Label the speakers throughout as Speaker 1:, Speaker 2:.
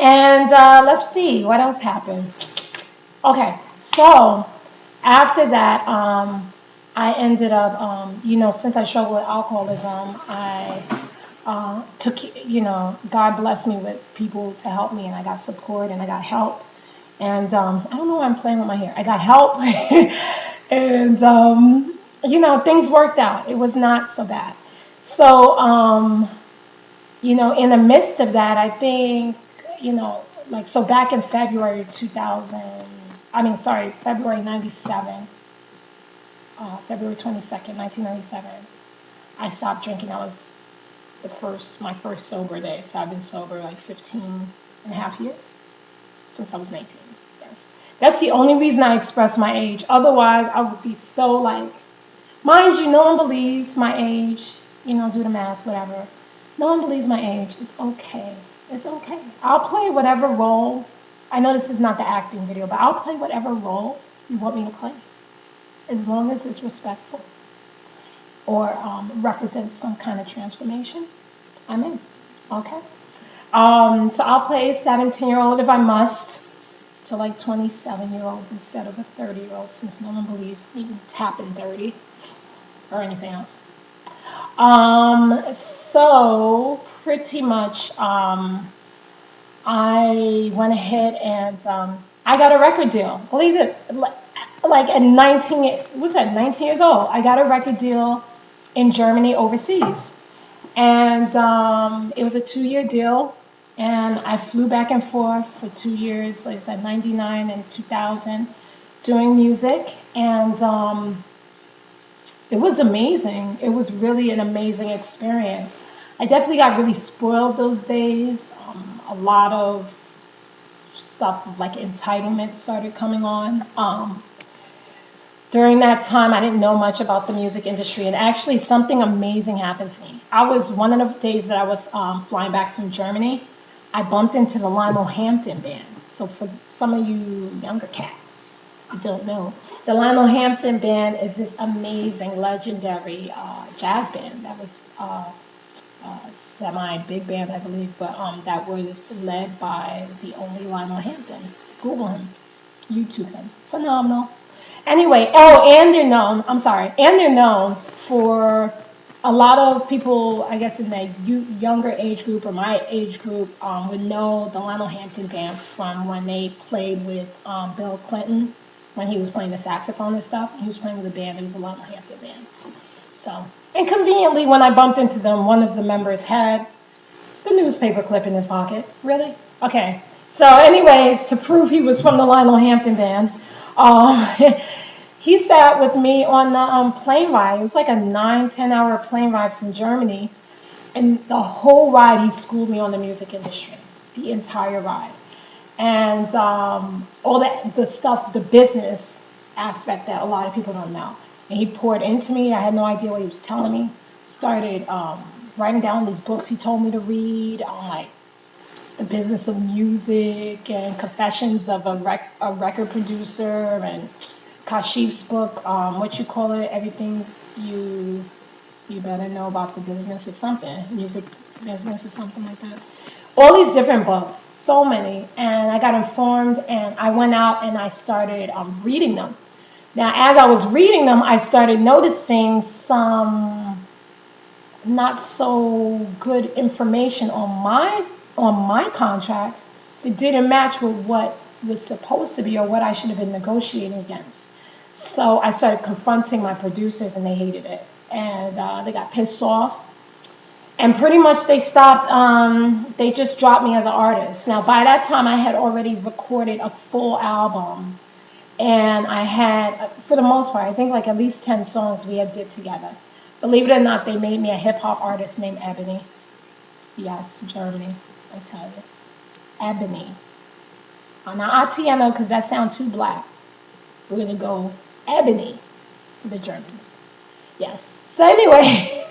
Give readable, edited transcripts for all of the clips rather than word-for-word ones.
Speaker 1: And let's see, what else happened? Okay, so after that, I ended up, since I struggled with alcoholism, I took, God blessed me with people to help me, and I got support and I got help. And I don't know why I'm playing with my hair. I got help, and things worked out. It was not so bad. So, in the midst of that, I think, so back in February 2000, February 97, February 22nd, 1997, I stopped drinking. That was my first sober day. So I've been sober like 15 and a half years since I was 19. Yes. That's the only reason I express my age. Otherwise, I would be so like, mind you, no one believes my age. Do the math, whatever. No one believes my age. It's okay. It's okay. I'll play whatever role. I know this is not the acting video, but I'll play whatever role you want me to play, as long as it's respectful or represents some kind of transformation. I'm in. Okay. So I'll play a 17-year-old if I must, to like 27-year-old instead of a 30-year-old, since no one believes I'm even tapping 30 or anything else. So pretty much, I went ahead and I got a record deal. Believe it, like at 19, what's that? 19 years old, I got a record deal in Germany overseas, and it was a 2-year deal, and I flew back and forth for 2 years, like I said, 99 and 2000, doing music, and it was amazing. It was really an amazing experience. I definitely got really spoiled those days. A lot of stuff like entitlement started coming on. During that time, I didn't know much about the music industry, and actually something amazing happened to me. I was one of the days that I was flying back from Germany, I bumped into the Lionel Hampton band. So for some of you younger cats who don't know, the Lionel Hampton band is this amazing, legendary jazz band that was semi-big band, I believe, but that was led by the only Lionel Hampton. Google him, YouTube him, phenomenal. Anyway, and they're known for a lot of people, I guess, in the younger age group or my age group would know the Lionel Hampton band from when they played with Bill Clinton when he was playing the saxophone and stuff. He was playing with a band. It was a Lionel Hampton band. So, and conveniently, when I bumped into them, one of the members had the newspaper clip in his pocket. Really? Okay. So, anyways, to prove he was from the Lionel Hampton band, he sat with me on the plane ride. It was like a 9-10 hour plane ride from Germany. And the whole ride, he schooled me on the music industry, the entire ride. And all the stuff, the business aspect that a lot of people don't know. And he poured into me. I had no idea what he was telling me. Started writing down these books he told me to read on like the business of music and confessions of a record producer and Kashif's book, everything you better know about the business or something, music business or something like that. All these different books, so many, and I got informed, and I went out and I started reading them. Now, as I was reading them, I started noticing some not so good information on my contracts that didn't match with what was supposed to be or what I should have been negotiating against. So I started confronting my producers, and they hated it, and they got pissed off. And pretty much they stopped, they just dropped me as an artist. Now, by that time, I had already recorded a full album. And I had, for the most part, I think like at least 10 songs we had did together. Believe it or not, they made me a hip-hop artist named Ebony. Yes, Germany, I tell you. Ebony. Now, Atieno, because that sounds too black. We're going to go Ebony for the Germans. Yes. So anyway...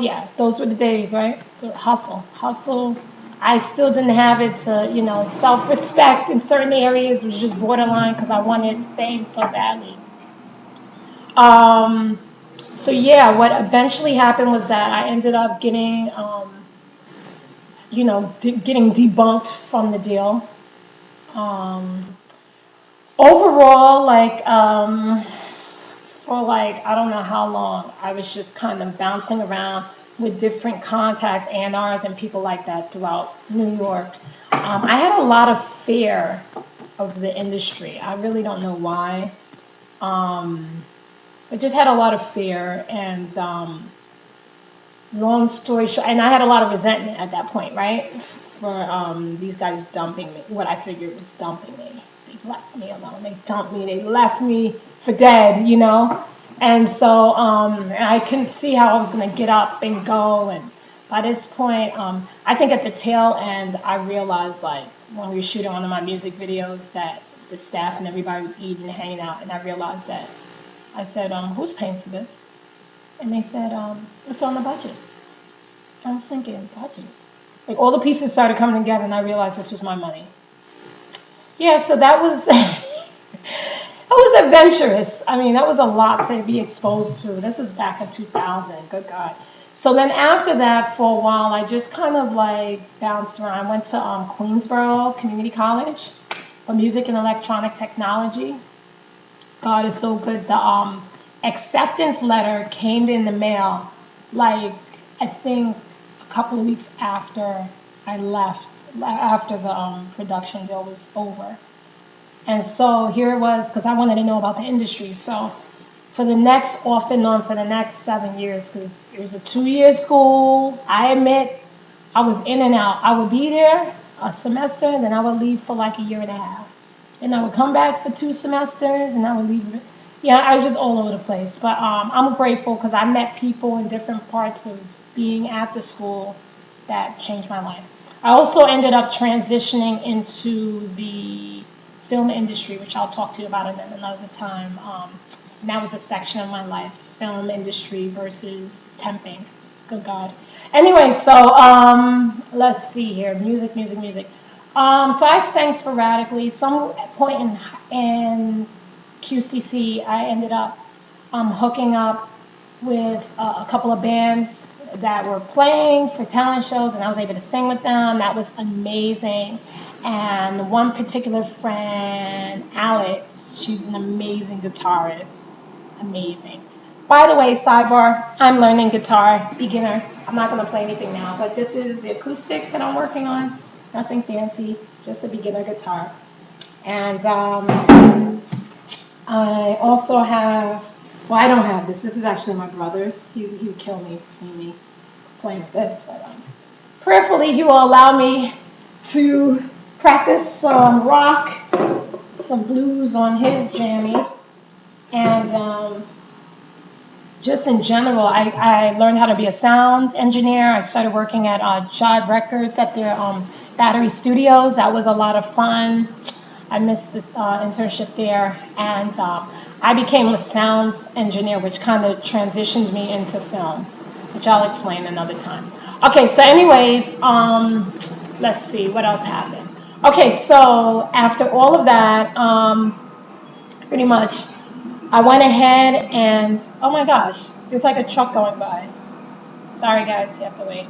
Speaker 1: yeah, those were the days, right? Hustle. I still didn't have it to, self-respect in certain areas was just borderline because I wanted fame so badly. So yeah, what eventually happened was that I ended up getting getting debunked from the deal. Um, Overall, like, for like, I don't know how long, I was just kind of bouncing around with different contacts, A&Rs, and people like that throughout New York. I had a lot of fear of the industry. I really don't know why. Um, I just had a lot of fear, and long story short, and I had a lot of resentment at that point, right? For these guys dumping me, what I figured was dumping me. They left me alone. They dumped me. They left me for dead. And so I couldn't see how I was going to get up and go. And by this point, I think at the tail end, I realized, like, when we were shooting one of my music videos, that the staff and everybody was eating and hanging out. And I realized that I said, who's paying for this? And they said, it's on the budget. I was thinking, budget? Like, all the pieces started coming together, and I realized this was my money. Yeah, so that was that was adventurous. I mean, that was a lot to be exposed to. This was back in 2000. Good God. So then after that, for a while, I just kind of like bounced around. I went to Queensborough Community College for music and electronic technology. God is so good. The acceptance letter came in the mail, like, I think a couple of weeks after I left, after the production deal was over. And so here it was, because I wanted to know about the industry. So for the next, off and on, for the next 7 years, because it was a 2-year school, I admit I was in and out. I would be there a semester, and then I would leave for like a year and a half. And I would come back for 2 semesters, and I would leave. Yeah, I was just all over the place. But I'm grateful because I met people in different parts of being at the school that changed my life. I also ended up transitioning into the film industry, which I'll talk to you about in another time. And that was a section of my life, film industry versus temping. Good God. Anyway, so let's see here. Music. So I sang sporadically. Some point in QCC, I ended up hooking up with a couple of bands that were playing for talent shows, and I was able to sing with them. That was amazing. And one particular friend, Alex, she's an amazing guitarist. Amazing. By the way, sidebar, I'm learning guitar, beginner. I'm not going to play anything now, but this is the acoustic that I'm working on. Nothing fancy, just a beginner guitar. And I also have, well, I don't have this. This is actually my brother's. He would kill me to see me playing with this, but prayerfully he will allow me to practice some rock, some blues on his jammy, and just in general, I learned how to be a sound engineer. I started working at Jive Records at their Battery Studios. That was a lot of fun. I missed the internship there, and I became a sound engineer, which kind of transitioned me into film, which I'll explain another time. Okay, so anyways, let's see, what else happened? Okay, so after all of that, pretty much, I went ahead and, oh my gosh, there's like a truck going by. Sorry guys, you have to wait.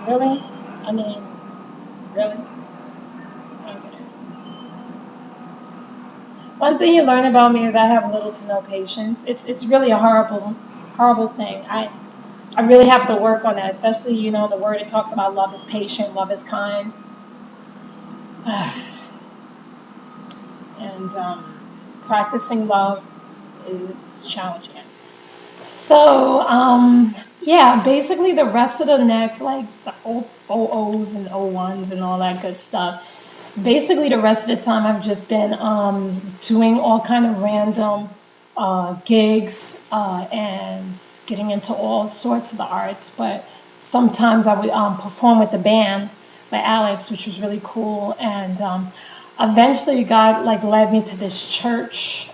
Speaker 1: Really? I mean, really? Okay. One thing you learn about me is I have little to no patience. It's really a horrible thing. I really have to work on that, especially, the word it talks about love is patient, love is kind. And practicing love is challenging. So, yeah, basically the rest of the next, like the OOs and O1s and all that good stuff, basically the rest of the time I've just been doing all kind of random gigs and getting into all sorts of the arts. But sometimes I would perform with the band by Alex, which was really cool. And eventually God led me to this church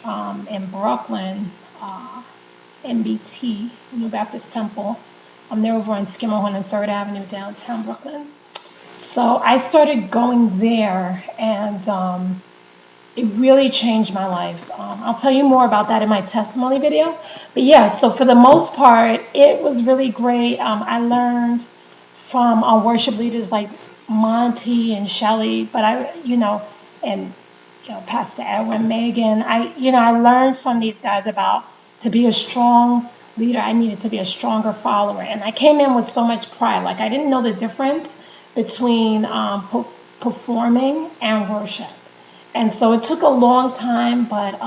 Speaker 1: in Brooklyn, NBT, New Baptist Temple. They're over on Skimmerhorn and 3rd Avenue, downtown Brooklyn. So I started going there, and it really changed my life. I'll tell you more about that in my testimony video. But yeah, so for the most part, it was really great. I learned from worship leaders like Monty and Shelly, but and Pastor Edwin, Megan. I learned from these guys about to be a strong leader. I needed to be a stronger follower, and I came in with so much pride. Like I didn't know the difference between performing and worship, and so it took a long time. But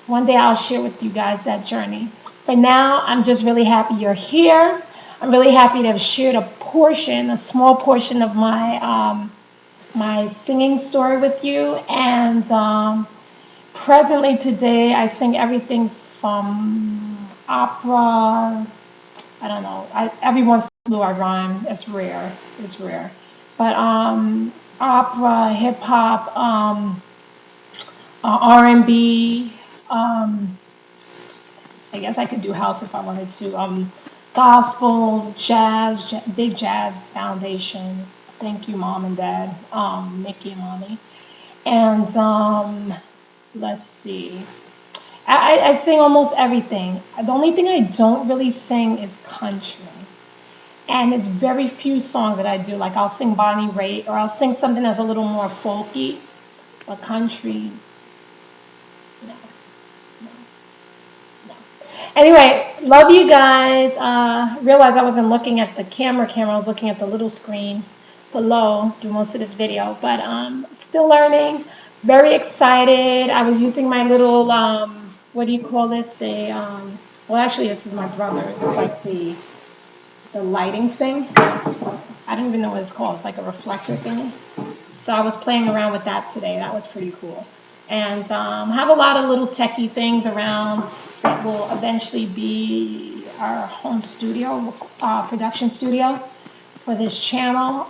Speaker 1: one day I'll share with you guys that journey. For now, I'm just really happy you're here. I'm really happy to have shared a small portion of my singing story with you. And presently today, I sing everything from opera. I don't know. Every once in a while I rhyme. It's rare. It's rare. But opera, hip hop, R&B. I guess I could do house if I wanted to. Gospel, jazz, big jazz foundation. Thank you, mom and dad, Mickey and mommy. And let's see. I sing almost everything. The only thing I don't really sing is country. And it's very few songs that I do. Like I'll sing Bonnie Raitt, or I'll sing something that's a little more folky. But country, no, no, no. Anyway, love you guys. Realized I wasn't looking at the camera. I was looking at the little screen below through most of this video. But still learning. Very excited. I was using my little, what do you call this? Well, actually, this is my brother's, like the lighting thing. I don't even know what it's called. It's like a reflector thingy. So I was playing around with that today. That was pretty cool. And have a lot of little techie things around that will eventually be our home studio, production studio for this channel.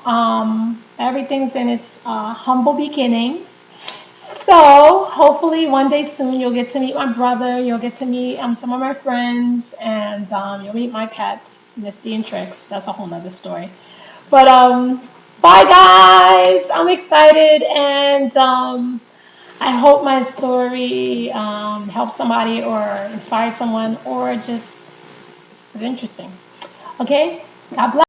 Speaker 1: Everything's in its humble beginnings. So hopefully one day soon you'll get to meet my brother, you'll get to meet some of my friends, and you'll meet my pets, Misty and Trix. That's a whole nother story. But bye guys, I'm excited, and I hope my story helps somebody or inspires someone or just is interesting. Okay, God bless.